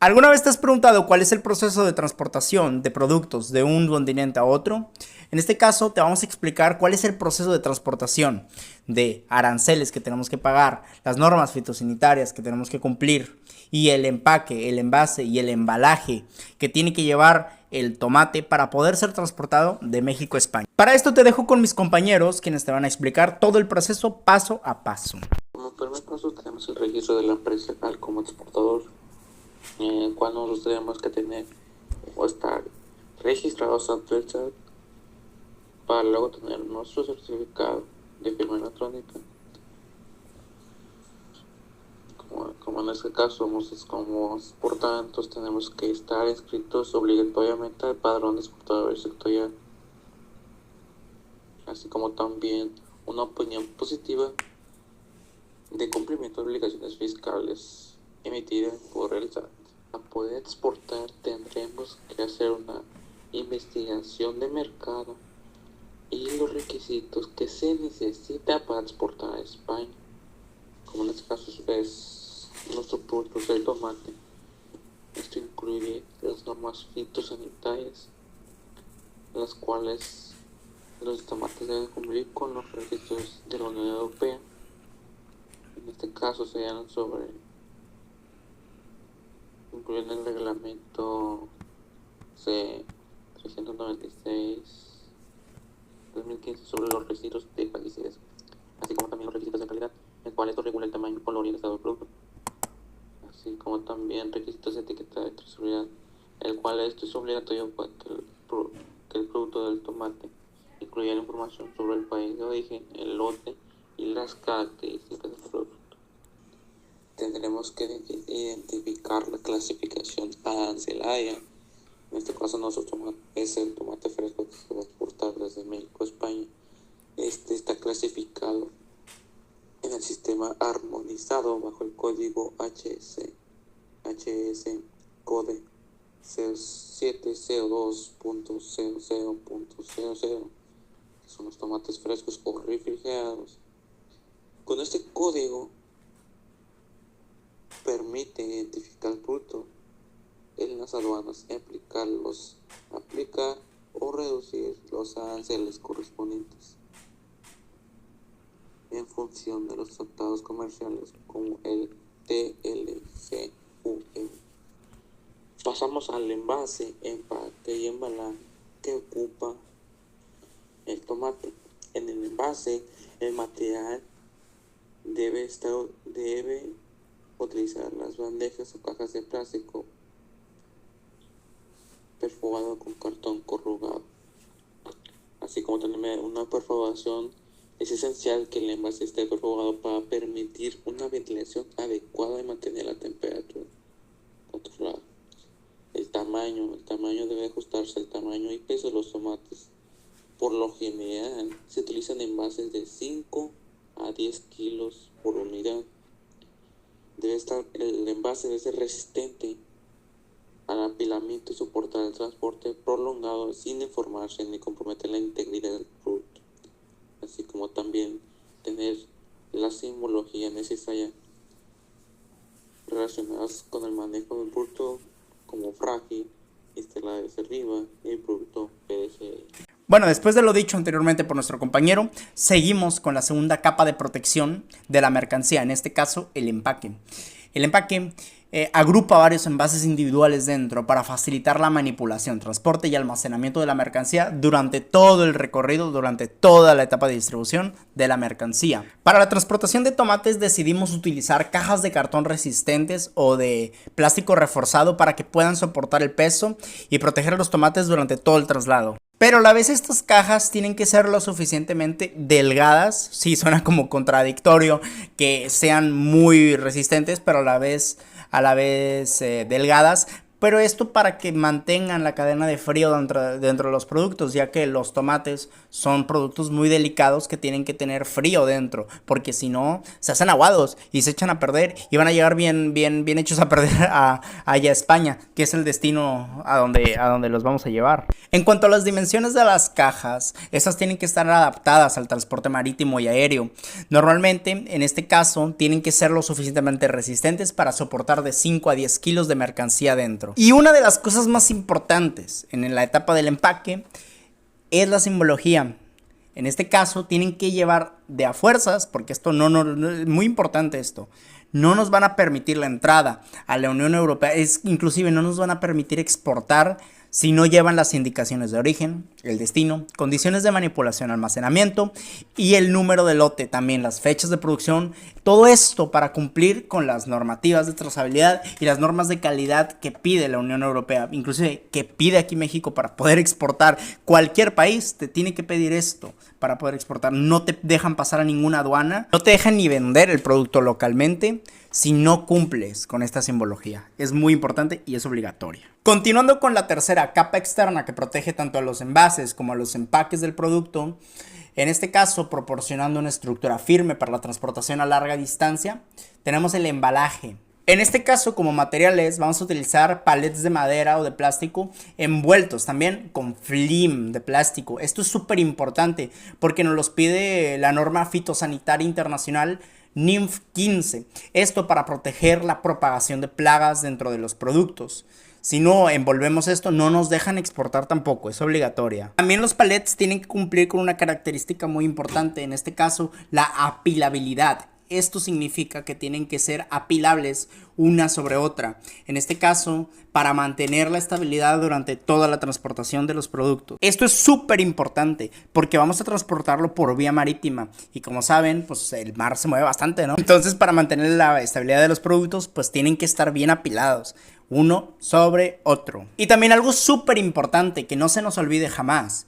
¿Alguna vez te has preguntado cuál es el proceso de transportación de productos de un continente a otro? En este caso te vamos a explicar cuál es el proceso de transportación de aranceles que tenemos que pagar, las normas fitosanitarias que tenemos que cumplir y el empaque, el envase y el embalaje que tiene que llevar el tomate para poder ser transportado de México a España. Para esto te dejo con mis compañeros quienes te van a explicar todo el proceso paso a paso. Como primer paso tenemos el registro de la empresa como exportador, el cual nosotros tenemos que tener o estar registrados ante el SAT para luego tener nuestro certificado de firma electrónica. Como en este caso somos como exportantes, tenemos que estar inscritos obligatoriamente al padrón de exportadores sectorial, así como también una opinión positiva de cumplimiento de obligaciones fiscales emitidas por el SAT. Para poder exportar tendremos que hacer una investigación de mercado y los requisitos que se necesita para exportar a España. Como en este caso es nuestro producto es el tomate. Esto incluye las normas fitosanitarias, las cuales los tomates deben cumplir con los requisitos de la Unión Europea. En este caso serían incluyendo el reglamento C-396 2015 sobre los residuos de plaguicidas, así como también los requisitos de calidad, el cual esto regula el tamaño, color y el estado del producto, así como también requisitos de etiqueta de trazabilidad, el cual esto es obligatorio para que el producto del tomate incluya la información sobre el país de origen, el lote y las características del producto. Tendremos que identificar la clasificación arancelaria. En este caso es el tomate fresco que se va a exportar desde México a España. Este está clasificado en el sistema armonizado bajo el código HS Code 0702.00.00, que son los tomates frescos o refrigerados. Con este código permite identificar el producto en las aduanas y aplicar o reducir los aranceles correspondientes en función de los tratados comerciales como el TLGUE. Pasamos al envase, empaque y embalaje que ocupa el tomate. En el envase, el material debe utilizar las bandejas o cajas de plástico perforado con cartón corrugado, así como tener una perforación. Es esencial que el envase esté perforado para permitir una ventilación adecuada y mantener la temperatura controlada. El tamaño debe ajustarse al tamaño y peso de los tomates. Por lo general se utilizan envases de 5 a 10 kilos por unidad. El envase debe ser resistente al apilamiento y soportar el transporte prolongado sin deformarse ni comprometer la integridad del producto, así como también tener la simbología necesaria relacionadas con el manejo del producto, como frágil, estela de arriba y el producto PDCL. Bueno, después de lo dicho anteriormente por nuestro compañero, seguimos con la segunda capa de protección de la mercancía, en este caso el empaque. El empaque agrupa varios envases individuales dentro para facilitar la manipulación, transporte y almacenamiento de la mercancía durante todo el recorrido, durante toda la etapa de distribución de la mercancía. Para la transportación de tomates decidimos utilizar cajas de cartón resistentes o de plástico reforzado para que puedan soportar el peso y proteger los tomates durante todo el traslado. Pero a la vez estas cajas tienen que ser lo suficientemente delgadas. Sí, suena como contradictorio que sean muy resistentes, pero a la vez delgadas, Pero esto para que mantengan la cadena de frío dentro de los productos, ya que los tomates son productos muy delicados que tienen que tener frío dentro, porque si no se hacen aguados y se echan a perder y van a llegar bien hechos a perder allá a España, que es el destino a donde los vamos a llevar. En cuanto a las dimensiones de las cajas, esas tienen que estar adaptadas al transporte marítimo y aéreo. Normalmente, en este caso, tienen que ser lo suficientemente resistentes para soportar de 5 a 10 kilos de mercancía dentro. Y una de las cosas más importantes en la etapa del empaque es la simbología. En este caso, tienen que llevar de a fuerzas, porque esto no es muy importante esto. No nos van a permitir la entrada a la Unión Europea, inclusive no nos van a permitir exportar si no llevan las indicaciones de origen, el destino, condiciones de manipulación, almacenamiento y el número de lote, también las fechas de producción, todo esto para cumplir con las normativas de trazabilidad y las normas de calidad que pide la Unión Europea, inclusive que pide aquí México para poder exportar. Cualquier país te tiene que pedir esto para poder exportar, no te dejan pasar a ninguna aduana, no te dejan ni vender el producto localmente si no cumples con esta simbología. Es muy importante y es obligatoria. Continuando con la tercera capa externa que protege tanto a los envases como a los empaques del producto, en este caso proporcionando una estructura firme para la transportación a larga distancia, tenemos el embalaje. En este caso, como materiales, vamos a utilizar palets de madera o de plástico envueltos también con film de plástico. Esto es súper importante porque nos los pide la norma fitosanitaria internacional NIMF 15. Esto para proteger la propagación de plagas dentro de los productos. Si no envolvemos esto, no nos dejan exportar tampoco, es obligatoria. También los palets tienen que cumplir con una característica muy importante, en este caso, la apilabilidad. Esto significa que tienen que ser apilables una sobre otra. En este caso, para mantener la estabilidad durante toda la transportación de los productos. Esto es súper importante porque vamos a transportarlo por vía marítima. Y como saben, pues el mar se mueve bastante, ¿no? Entonces, para mantener la estabilidad de los productos, pues tienen que estar bien apilados, uno sobre otro. Y también algo súper importante que no se nos olvide jamás.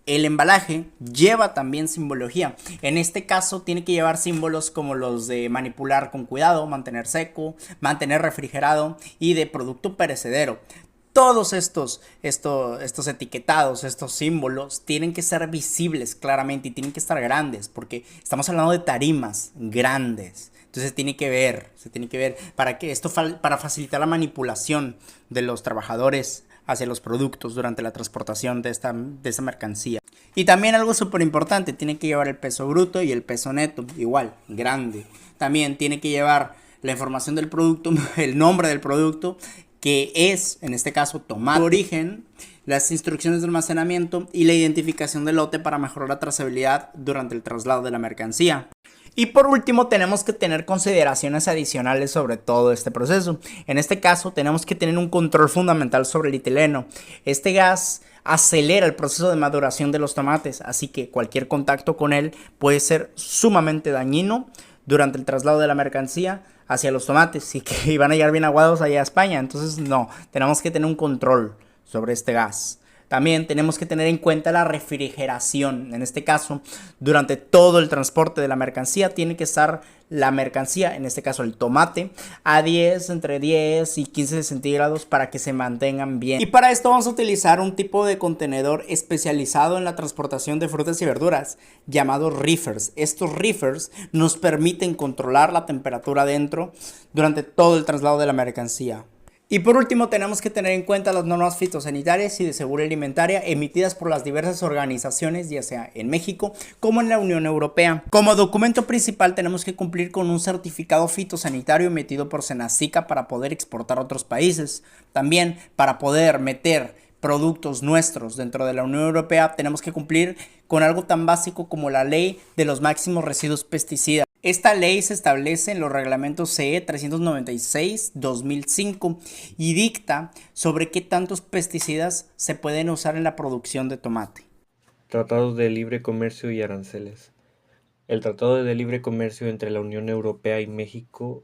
El embalaje lleva también simbología. En este caso tiene que llevar símbolos como los de manipular con cuidado, mantener seco, mantener refrigerado y de producto perecedero. Todos estos etiquetados, estos símbolos tienen que ser visibles claramente y tienen que estar grandes porque estamos hablando de tarimas grandes. Entonces se tiene que ver para que para facilitar la manipulación de los trabajadores hacia los productos durante la transportación de esta mercancía. Y también algo súper importante, tiene que llevar el peso bruto y el peso neto, igual, grande. También tiene que llevar la información del producto, el nombre del producto, que es, en este caso, tomate, origen, las instrucciones de almacenamiento y la identificación del lote para mejorar la trazabilidad durante el traslado de la mercancía. Y por último tenemos que tener consideraciones adicionales sobre todo este proceso. En este caso tenemos que tener un control fundamental sobre el etileno. Este gas acelera el proceso de maduración de los tomates, así que cualquier contacto con él puede ser sumamente dañino durante el traslado de la mercancía hacia los tomates y que van a llegar bien aguados allá a España. Entonces no, tenemos que tener un control sobre este gas. También tenemos que tener en cuenta la refrigeración. En este caso, durante todo el transporte de la mercancía, tiene que estar la mercancía, en este caso el tomate, a entre 10 y 15 centígrados para que se mantengan bien. Y para esto vamos a utilizar un tipo de contenedor especializado en la transportación de frutas y verduras, llamado reefers. Estos reefers nos permiten controlar la temperatura dentro durante todo el traslado de la mercancía. Y por último tenemos que tener en cuenta las normas fitosanitarias y de seguridad alimentaria emitidas por las diversas organizaciones, ya sea en México como en la Unión Europea. Como documento principal tenemos que cumplir con un certificado fitosanitario emitido por Senacica para poder exportar a otros países. También para poder meter productos nuestros dentro de la Unión Europea tenemos que cumplir con algo tan básico como la ley de los máximos residuos pesticidas. Esta ley se establece en los reglamentos CE 396-2005 y dicta sobre qué tantos pesticidas se pueden usar en la producción de tomate. Tratados de Libre Comercio y Aranceles. El Tratado de Libre Comercio entre la Unión Europea y México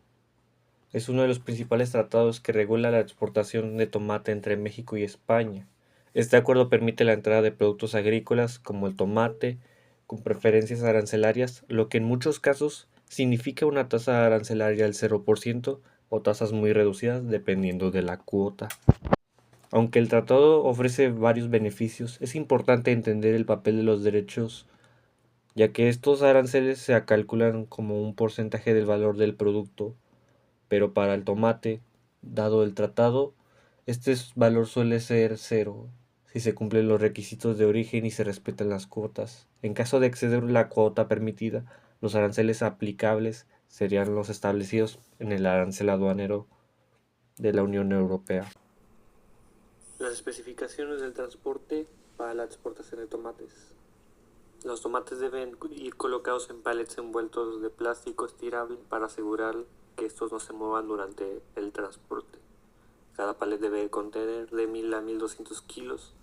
es uno de los principales tratados que regula la exportación de tomate entre México y España. Este acuerdo permite la entrada de productos agrícolas como el tomate, con preferencias arancelarias, lo que en muchos casos significa una tasa arancelaria del 0% o tasas muy reducidas dependiendo de la cuota. Aunque el tratado ofrece varios beneficios, es importante entender el papel de los derechos, ya que estos aranceles se calculan como un porcentaje del valor del producto, pero para el tomate, dado el tratado, este valor suele ser cero si se cumplen los requisitos de origen y se respetan las cuotas. En caso de exceder la cuota permitida, los aranceles aplicables serían los establecidos en el arancel aduanero de la Unión Europea. Las especificaciones del transporte para la exportación de tomates. Los tomates deben ir colocados en palets envueltos de plástico estirable para asegurar que estos no se muevan durante el transporte. Cada palet debe contener de 1000 a 1200 kilos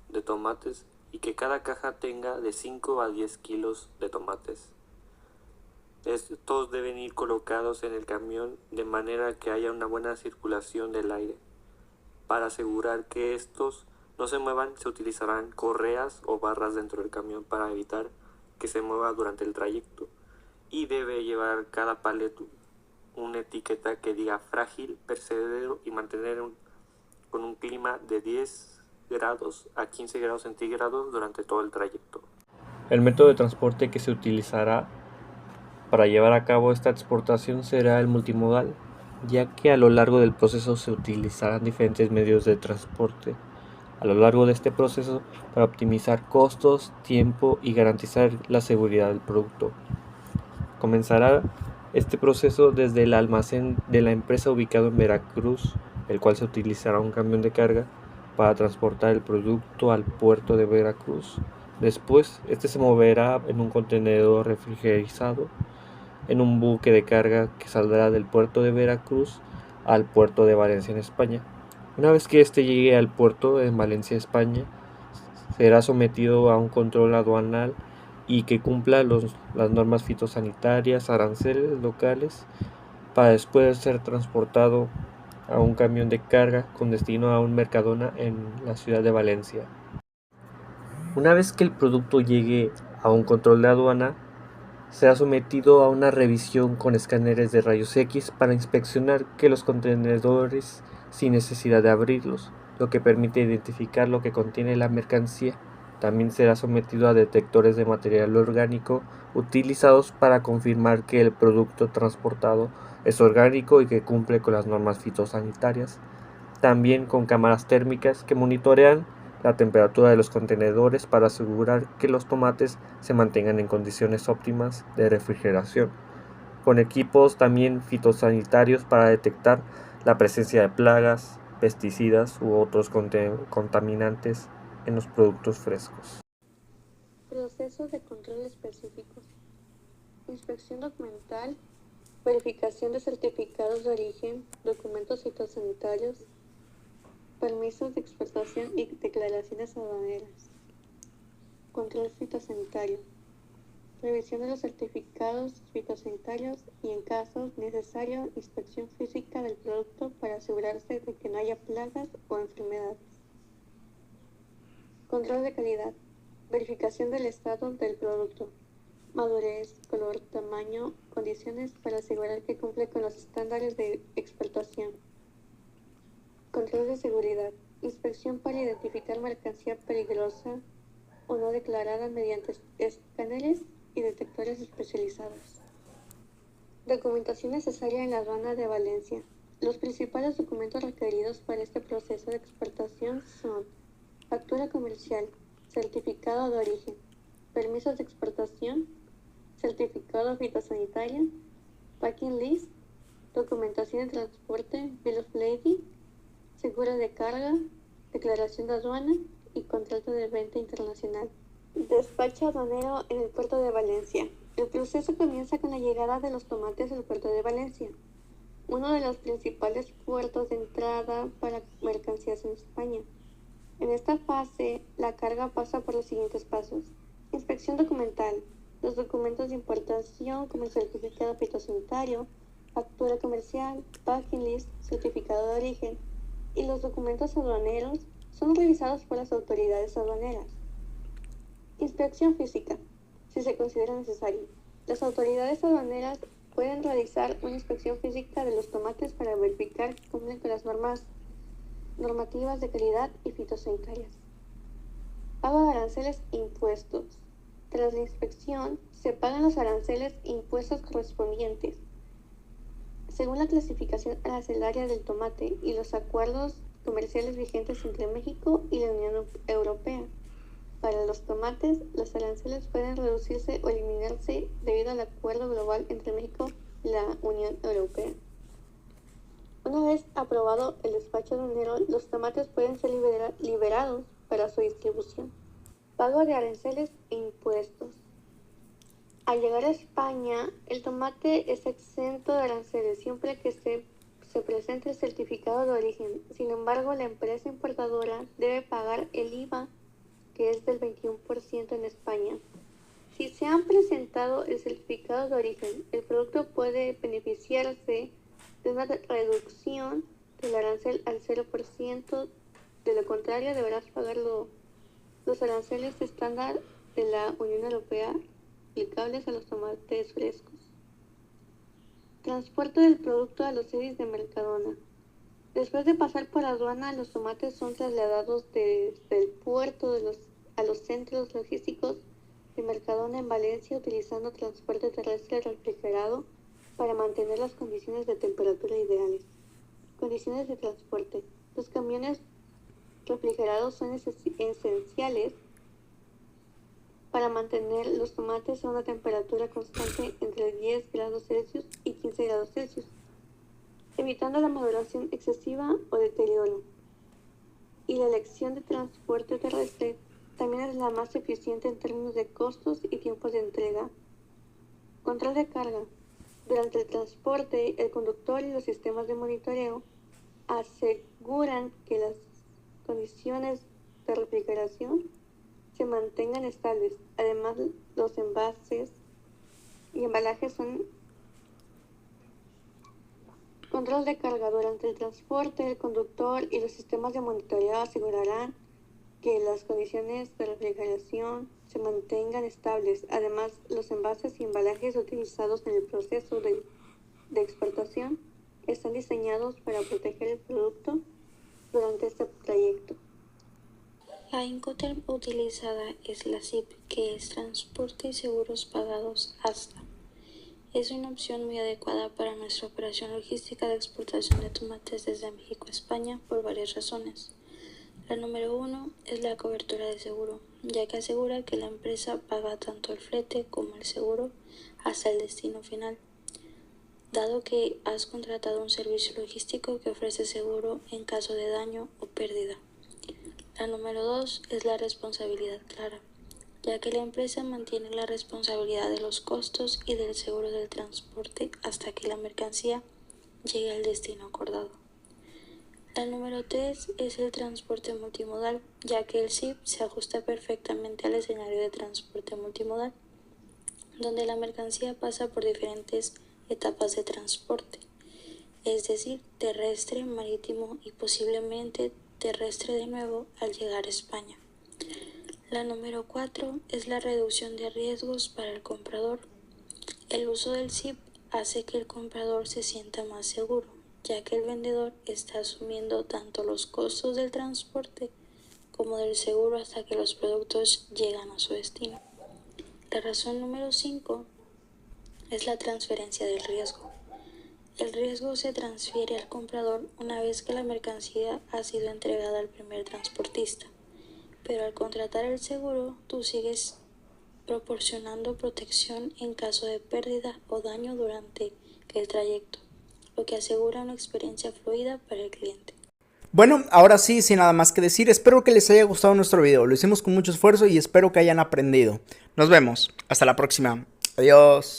de tomates y que cada caja tenga de 5 a 10 kilos de tomates. Estos deben ir colocados en el camión de manera que haya una buena circulación del aire. Para asegurar que estos no se muevan, se utilizarán correas o barras dentro del camión para evitar que se mueva durante el trayecto. Y debe llevar cada palet una etiqueta que diga frágil, perecedero y mantener con un clima de 10 grados a 15 grados centígrados durante todo el trayecto. El método de transporte que se utilizará para llevar a cabo esta exportación será el multimodal, ya que a lo largo del proceso se utilizarán diferentes medios de transporte. A lo largo de este proceso, para optimizar costos, tiempo y garantizar la seguridad del producto. Comenzará este proceso desde el almacén de la empresa ubicado en Veracruz, el cual se utilizará un camión de carga para transportar el producto al puerto de Veracruz. Después, este se moverá en un contenedor refrigerizado en un buque de carga que saldrá del puerto de Veracruz al puerto de Valencia en España. Una vez que este llegue al puerto en Valencia, España, será sometido a un control aduanal y que cumpla las normas fitosanitarias, aranceles locales, para después ser transportado a un camión de carga con destino a un Mercadona en la ciudad de Valencia. Una vez que el producto llegue a un control de aduana, será sometido a una revisión con escáneres de rayos X para inspeccionar que los contenedores sin necesidad de abrirlos, lo que permite identificar lo que contiene la mercancía. También será sometido a detectores de material orgánico utilizados para confirmar que el producto transportado es orgánico y que cumple con las normas fitosanitarias. También con cámaras térmicas que monitorean la temperatura de los contenedores para asegurar que los tomates se mantengan en condiciones óptimas de refrigeración, con equipos también fitosanitarios para detectar la presencia de plagas, pesticidas u otros contaminantes en los productos frescos. Procesos de control específicos: inspección documental, verificación de certificados de origen, documentos fitosanitarios, permisos de exportación y declaraciones aduaneras. Control fitosanitario: revisión de los certificados fitosanitarios y, en caso necesario, inspección física del producto para asegurarse de que no haya plagas o enfermedades. Control de calidad: verificación del estado del producto, madurez, color, tamaño, condiciones para asegurar que cumple con los estándares de exportación. Control de seguridad: inspección para identificar mercancía peligrosa o no declarada mediante escáneres y detectores especializados. Documentación necesaria en la aduana de Valencia. Los principales documentos requeridos para este proceso de exportación son: factura comercial, certificado de origen, permisos de exportación, certificado fitosanitario, packing list, documentación de transporte, bill of lading, seguro de carga, declaración de aduana y contrato de venta internacional. Despacho aduanero en el puerto de Valencia. El proceso comienza con la llegada de los tomates al puerto de Valencia, uno de los principales puertos de entrada para mercancías en España. En esta fase, la carga pasa por los siguientes pasos: inspección documental, los documentos de importación como el certificado fitosanitario, factura comercial, packing list, certificado de origen, y los documentos aduaneros son revisados por las autoridades aduaneras. Inspección física, si se considera necesario. Las autoridades aduaneras pueden realizar una inspección física de los tomates para verificar que cumplen con las normativas de calidad y fitosanitarias. Pago de aranceles e impuestos. Tras la inspección, se pagan los aranceles e impuestos correspondientes, según la clasificación arancelaria del tomate y los acuerdos comerciales vigentes entre México y la Unión Europea. Para los tomates, los aranceles pueden reducirse o eliminarse debido al acuerdo global entre México y la Unión Europea. Una vez aprobado el despacho aduanero, los tomates pueden ser liberados para su distribución. Pago de aranceles e impuestos. Al llegar a España, el tomate es exento de aranceles siempre que se presente el certificado de origen. Sin embargo, la empresa importadora debe pagar el IVA, que es del 21% en España. Si se han presentado el certificado de origen, el producto puede beneficiarse de una reducción del arancel al 0%. De lo contrario, deberás pagar los aranceles estándar de la Unión Europea aplicables a los tomates frescos. Transporte del producto a los sedis de Mercadona. Después de pasar por aduana, los tomates son trasladados desde el puerto a los centros logísticos de Mercadona en Valencia, utilizando transporte terrestre refrigerado para mantener las condiciones de temperatura ideales. Condiciones de transporte. Los camiones refrigerados son esenciales para mantener los tomates a una temperatura constante entre 10 grados Celsius y 15 grados Celsius, evitando la maduración excesiva o deterioro. Y la elección de transporte terrestre también es la más eficiente en términos de costos y tiempos de entrega. Control de carga. Durante el transporte, el conductor y los sistemas de monitoreo aseguran que las condiciones de refrigeración se mantengan estables. Además, los envases y embalajes son control de carga. Durante el transporte, el conductor y los sistemas de monitoreo asegurarán que las condiciones de refrigeración se mantengan estables. Además, los envases y embalajes utilizados en el proceso de exportación están diseñados para proteger el producto durante este trayecto. La Incoterm utilizada es la CIP, que es Transporte y Seguros Pagados hasta. Es una opción muy adecuada para nuestra operación logística de exportación de tomates desde México a España por varias razones. La número 1 es la cobertura de seguro, ya que asegura que la empresa paga tanto el flete como el seguro hasta el destino final, dado que has contratado un servicio logístico que ofrece seguro en caso de daño o pérdida. La número 2 es la responsabilidad clara, ya que la empresa mantiene la responsabilidad de los costos y del seguro del transporte hasta que la mercancía llegue al destino acordado. La número 3 es el transporte multimodal, ya que el CIP se ajusta perfectamente al escenario de transporte multimodal, donde la mercancía pasa por diferentes etapas de transporte, es decir, terrestre, marítimo y posiblemente terrestre de nuevo al llegar a España. La número 4 es la reducción de riesgos para el comprador. El uso del CIP hace que el comprador se sienta más seguro, ya que el vendedor está asumiendo tanto los costos del transporte como del seguro hasta que los productos llegan a su destino. La razón número 5 es la transferencia del riesgo. El riesgo se transfiere al comprador una vez que la mercancía ha sido entregada al primer transportista, pero al contratar el seguro, tú sigues proporcionando protección en caso de pérdida o daño durante el trayecto, lo que asegura una experiencia fluida para el cliente. Bueno, ahora sí, sin nada más que decir, espero que les haya gustado nuestro video. Lo hicimos con mucho esfuerzo y espero que hayan aprendido. Nos vemos. Hasta la próxima. Adiós.